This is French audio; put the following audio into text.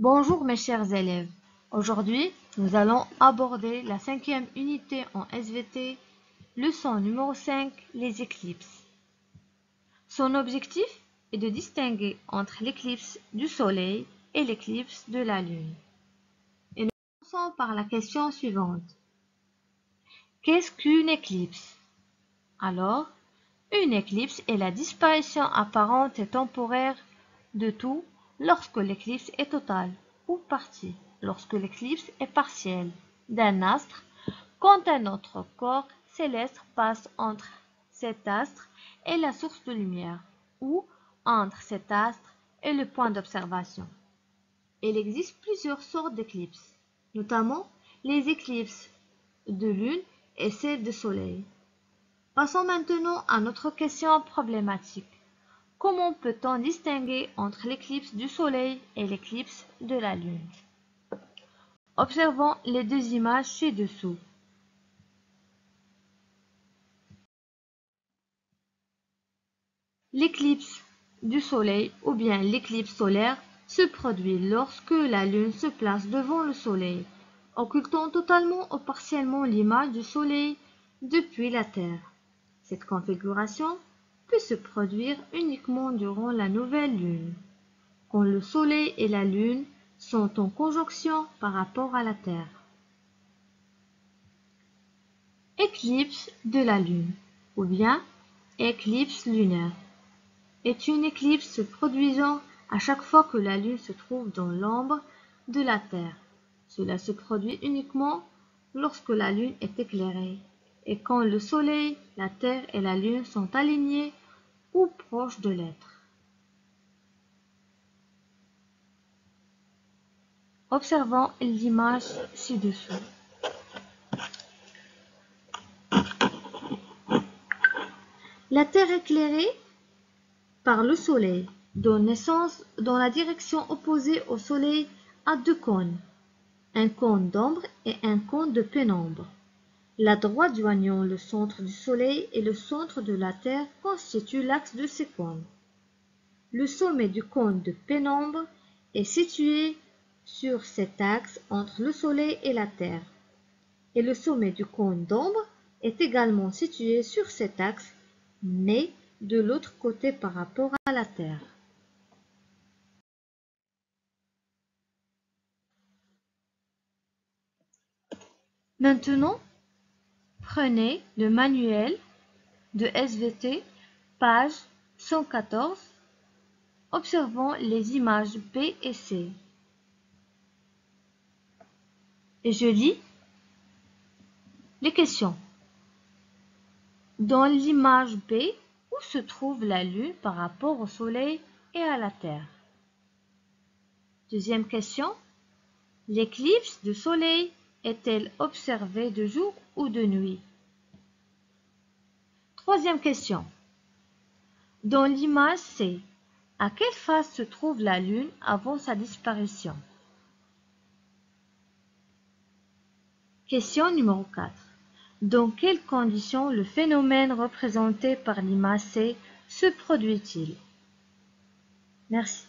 Bonjour mes chers élèves. Aujourd'hui, nous allons aborder la 5e unité en SVT, leçon numéro 5, les éclipses. Son objectif est de distinguer entre l'éclipse du Soleil et l'éclipse de la Lune. Et nous commençons par la question suivante. Qu'est-ce qu'une éclipse? Alors, une éclipse est la disparition apparente et temporaire de tout lorsque l'éclipse est totale ou partie, lorsque l'éclipse est partielle d'un astre, quand un autre corps céleste passe entre cet astre et la source de lumière, ou entre cet astre et le point d'observation. Il existe plusieurs sortes d'éclipses, notamment les éclipses de lune et celles de soleil. Passons maintenant à notre question problématique. Comment peut-on distinguer entre l'éclipse du Soleil et l'éclipse de la Lune? Observons les deux images ci-dessous. L'éclipse du Soleil ou bien l'éclipse solaire se produit lorsque la Lune se place devant le Soleil, occultant totalement ou partiellement l'image du Soleil depuis la Terre. Cette configuration peut se produire uniquement durant la nouvelle Lune, quand le Soleil et la Lune sont en conjonction par rapport à la Terre. Éclipse de la Lune ou bien éclipse lunaire est une éclipse se produisant à chaque fois que la Lune se trouve dans l'ombre de la Terre. Cela se produit uniquement lorsque la Lune est éclairée et quand le Soleil, la Terre et la Lune sont alignés ou proches de l'être. Observons l'image ci-dessous. La Terre éclairée par le Soleil donne naissance dans la direction opposée au Soleil à deux cônes, un cône d'ombre et un cône de pénombre. La droite joignant le centre du Soleil et le centre de la Terre constitue l'axe de ces cônes. Le sommet du cône de pénombre est situé sur cet axe entre le Soleil et la Terre, et le sommet du cône d'ombre est également situé sur cet axe, mais de l'autre côté par rapport à la Terre. Maintenant, prenez le manuel de SVT, page 114. Observons les images B et C. Et je lis les questions. Dans l'image B, où se trouve la Lune par rapport au Soleil et à la Terre? Deuxième question. L'éclipse du Soleil est-elle observée de jour ou de nuit? Troisième question. Dans l'image C, à quelle phase se trouve la Lune avant sa disparition? Question numéro 4. Dans quelles conditions le phénomène représenté par l'image C se produit-il? Merci.